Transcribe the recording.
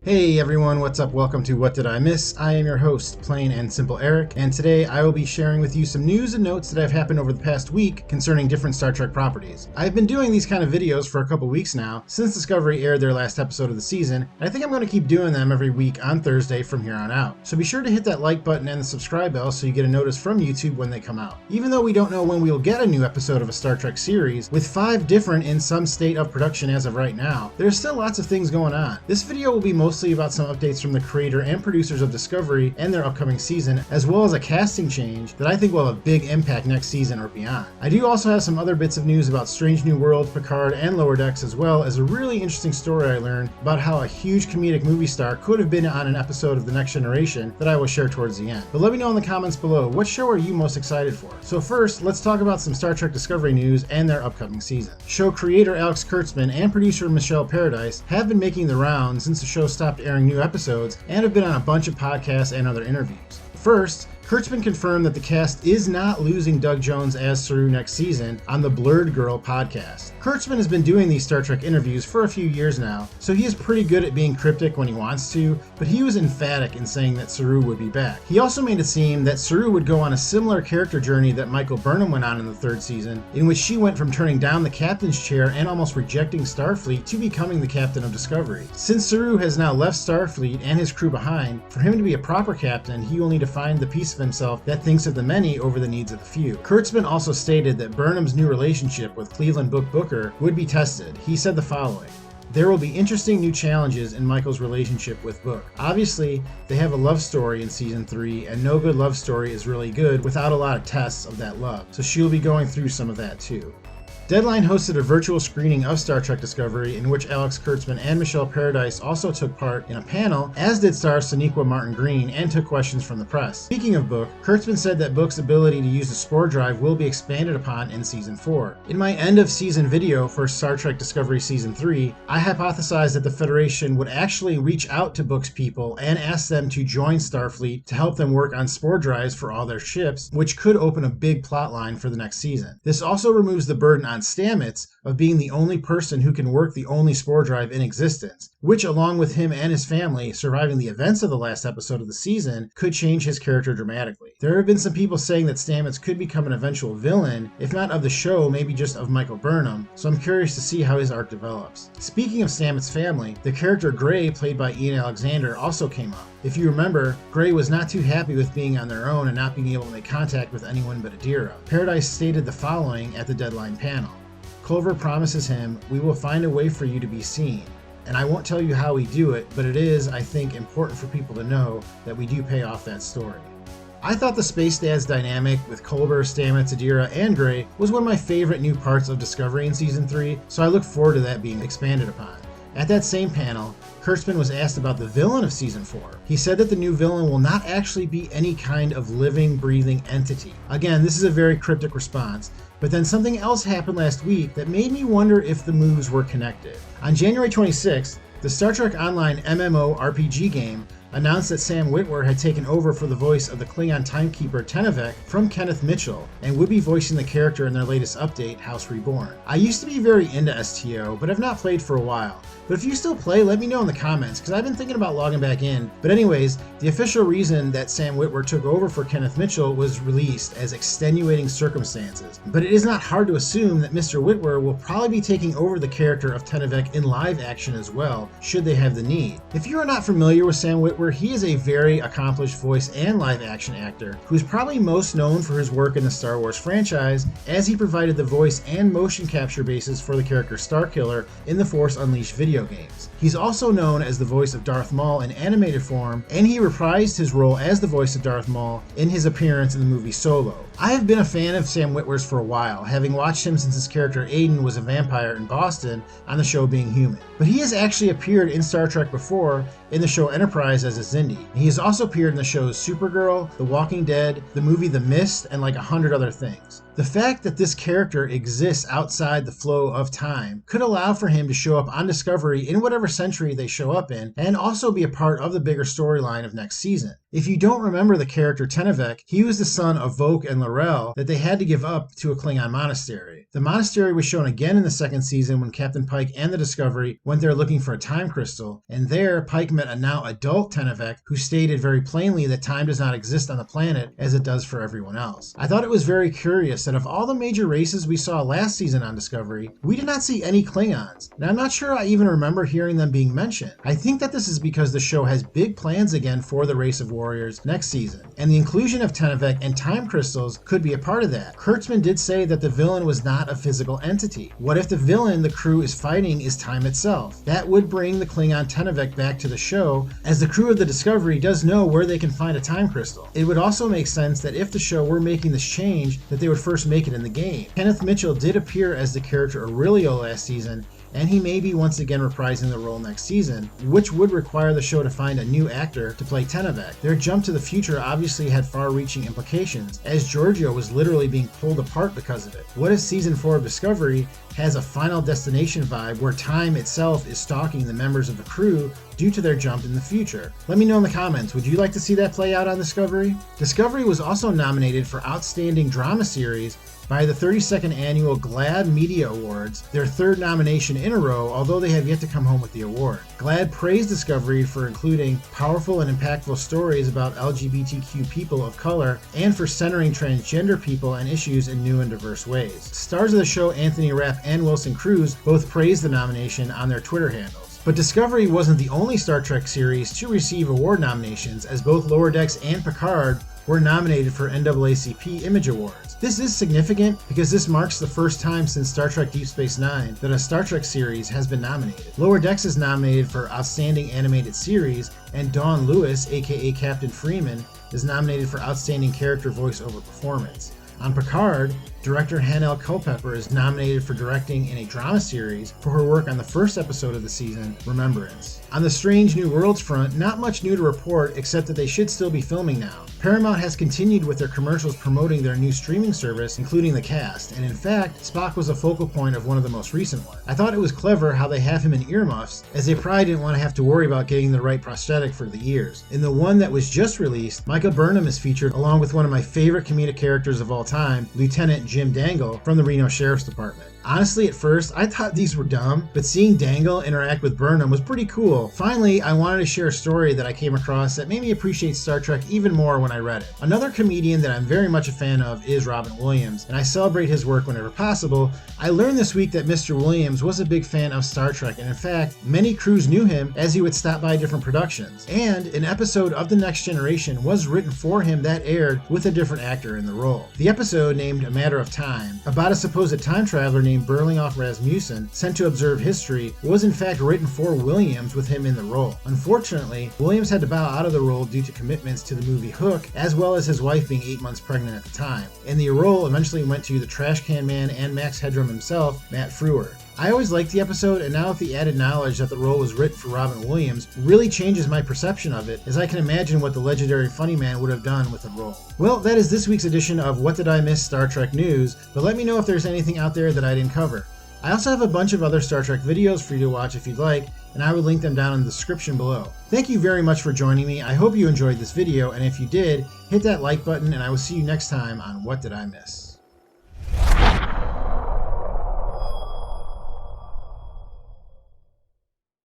Hey everyone, what's up? Welcome to What Did I Miss? I am your host, Plain and Simple Eric, and today I will be sharing with you some news and notes that have happened over the past week concerning different Star Trek properties. I've been doing these kind of videos for a couple weeks now, since Discovery aired their last episode of the season, and I think I'm going to keep doing them every week on Thursday from here on out. So be sure to hit that like button and the subscribe bell so you get a notice from YouTube when they come out. Even though we don't know when we will get a new episode of a Star Trek series, with 5 different in some state of production as of right now, there's still lots of things going on. This video will be mostly about some updates from the creator and producers of Discovery and their upcoming season, as well as a casting change that I think will have a big impact next season or beyond. I do also have some other bits of news about Strange New Worlds, Picard, and Lower Decks, as well as a really interesting story I learned about how a huge comedic movie star could have been on an episode of The Next Generation that I will share towards the end. But let me know in the comments below, what show are you most excited for? So first, let's talk about some Star Trek Discovery news and their upcoming season. Show creator Alex Kurtzman and producer Michelle Paradise have been making the rounds since the show stopped airing new episodes and have been on a bunch of podcasts and other interviews. First, Kurtzman confirmed that the cast is not losing Doug Jones as Saru next season on the Blurred Girl podcast. Kurtzman has been doing these Star Trek interviews for a few years now, so he is pretty good at being cryptic when he wants to, but he was emphatic in saying that Saru would be back. He also made it seem that Saru would go on a similar character journey that Michael Burnham went on in the 3rd season, in which she went from turning down the captain's chair and almost rejecting Starfleet to becoming the captain of Discovery. Since Saru has now left Starfleet and his crew behind, for him to be a proper captain, he will need to find the piece of himself that thinks of the many over the needs of the few. Kurtzman also stated that Burnham's new relationship with Cleveland Book Booker would be tested. He said the following: "There will be interesting new challenges in Michael's relationship with Book. Obviously, they have a love story in season 3, and no good love story is really good without a lot of tests of that love, so she'll be going through some of that too." Deadline hosted a virtual screening of Star Trek Discovery in which Alex Kurtzman and Michelle Paradise also took part in a panel, as did star Sonequa Martin Green, and took questions from the press. Speaking of Book, Kurtzman said that Book's ability to use the spore drive will be expanded upon in Season 4. "In my end of season video for Star Trek Discovery Season 3, I hypothesized that the Federation would actually reach out to Book's people and ask them to join Starfleet to help them work on spore drives for all their ships, which could open a big plot line for the next season. This also removes the burden on Stamets of being the only person who can work the only spore drive in existence, which, along with him and his family surviving the events of the last episode of the season, could change his character dramatically. There have been some people saying that Stamets could become an eventual villain, if not of the show, maybe just of Michael Burnham, so I'm curious to see how his arc develops." Speaking of Stamets' family, the character Gray, played by Ian Alexander, also came up. If you remember, Gray was not too happy with being on their own and not being able to make contact with anyone but Adira. Paradise stated the following at the Deadline panel: "Culver promises him, 'We will find a way for you to be seen.' And I won't tell you how we do it, but it is, I think, important for people to know that we do pay off that story." I thought the Space Dads dynamic with Culber, Stamets, Adira, and Gray was one of my favorite new parts of Discovery in Season 3, so I look forward to that being expanded upon. At that same panel, Kurtzman was asked about the villain of Season 4. He said that the new villain will not actually be any kind of living, breathing entity. Again, this is a very cryptic response, but then something else happened last week that made me wonder if the moves were connected. On January 26th, the Star Trek Online MMORPG game announced that Sam Witwer had taken over for the voice of the Klingon timekeeper Tenevek from Kenneth Mitchell, and would be voicing the character in their latest update, House Reborn. I used to be very into STO, but I've not played for a while. But if you still play, let me know in the comments, because I've been thinking about logging back in. But anyways, the official reason that Sam Witwer took over for Kenneth Mitchell was released as extenuating circumstances. But it is not hard to assume that Mr. Witwer will probably be taking over the character of Tenevek in live action as well, should they have the need. If you are not familiar with Sam Witwer, he is a very accomplished voice and live action actor, who is probably most known for his work in the Star Wars franchise, as he provided the voice and motion capture bases for the character Starkiller in the Force Unleashed video games. He's also known as the voice of Darth Maul in animated form, and he reprised his role as the voice of Darth Maul in his appearance in the movie Solo. I have been a fan of Sam Witwer's for a while, having watched him since his character Aiden was a vampire in Boston on the show Being Human. But he has actually appeared in Star Trek before, in the show Enterprise as a Xindi. He has also appeared in the shows Supergirl, The Walking Dead, the movie The Mist, and like 100 other things. The fact that this character exists outside the flow of time could allow for him to show up on Discovery in whatever century they show up in, and also be a part of the bigger storyline of next season. If you don't remember the character Tenevek, he was the son of Voke and Laurel that they had to give up to a Klingon monastery. The monastery was shown again in the second season when Captain Pike and the Discovery went there looking for a time crystal, and there Pike met a now adult Tenevek who stated very plainly that time does not exist on the planet as it does for everyone else. I thought it was very curious that of all the major races we saw last season on Discovery, we did not see any Klingons, and I'm not sure I even remember hearing them being mentioned. I think that this is because the show has big plans again for the race of warriors next season, and the inclusion of Tenevek and time crystals could be a part of that. Kurtzman did say that the villain was not a physical entity. What if the villain the crew is fighting is time itself? That would bring the Klingon Tenevek back to the show, as the crew of the Discovery does know where they can find a time crystal. It would also make sense that if the show were making this change, that they would first make it in the game. Kenneth Mitchell did appear as the character Aurelio last season, and he may be once again reprising the role next season, which would require the show to find a new actor to play Tenevek. Their jump to the future obviously had far-reaching implications, as Giorgio was literally being pulled apart because of it. What if season 4 of Discovery has a Final Destination vibe where time itself is stalking the members of the crew due to their jump in the future? Let me know in the comments, would you like to see that play out on Discovery? Discovery was also nominated for Outstanding Drama Series by the 32nd Annual GLAAD Media Awards, their third nomination in a row, although they have yet to come home with the award. GLAAD praised Discovery for including powerful and impactful stories about LGBTQ people of color and for centering transgender people and issues in new and diverse ways. Stars of the show Anthony Rapp and Wilson Cruz both praised the nomination on their Twitter handles. But Discovery wasn't the only Star Trek series to receive award nominations, as both Lower Decks and Picard were nominated for NAACP Image Awards. This is significant because this marks the first time since Star Trek Deep Space Nine that a Star Trek series has been nominated. Lower Decks is nominated for Outstanding Animated Series, and Dawn Lewis, aka Captain Freeman, is nominated for Outstanding Character Voice-Over Performance. On Picard, director Hanelle Culpepper is nominated for directing in a drama series for her work on the first episode of the season, Remembrance. On the Strange New Worlds front, not much new to report except that they should still be filming now. Paramount has continued with their commercials promoting their new streaming service, including the cast, and in fact, Spock was a focal point of one of the most recent ones. I thought it was clever how they have him in earmuffs, as they probably didn't want to have to worry about getting the right prosthetic for the ears. In the one that was just released, Michael Burnham is featured along with one of my favorite comedic characters of all time, Lieutenant Jim Dangle from the Reno Sheriff's Department. Honestly, at first, I thought these were dumb, but seeing Dangle interact with Burnham was pretty cool. Finally, I wanted to share a story that I came across that made me appreciate Star Trek even more when I read it. Another comedian that I'm very much a fan of is Robin Williams, and I celebrate his work whenever possible. I learned this week that Mr. Williams was a big fan of Star Trek, and in fact, many crews knew him as he would stop by different productions. And an episode of The Next Generation was written for him that aired with a different actor in the role. The episode, named A Matter of Time, about a supposed time traveler named Berlinghoff Rasmussen, sent to observe history, was in fact written for Williams with him in the role. Unfortunately, Williams had to bow out of the role due to commitments to the movie Hook, as well as his wife being 8 months pregnant at the time. And the role eventually went to the Trash Can Man and Max Headroom himself, Matt Frewer. I always liked the episode, and now with the added knowledge that the role was written for Robin Williams, really changes my perception of it, as I can imagine what the legendary funny man would have done with the role. Well, that is this week's edition of What Did I Miss Star Trek News, but let me know if there's anything out there that I didn't cover. I also have a bunch of other Star Trek videos for you to watch if you'd like, and I will link them down in the description below. Thank you very much for joining me. I hope you enjoyed this video, and if you did, hit that like button, and I will see you next time on What Did I Miss?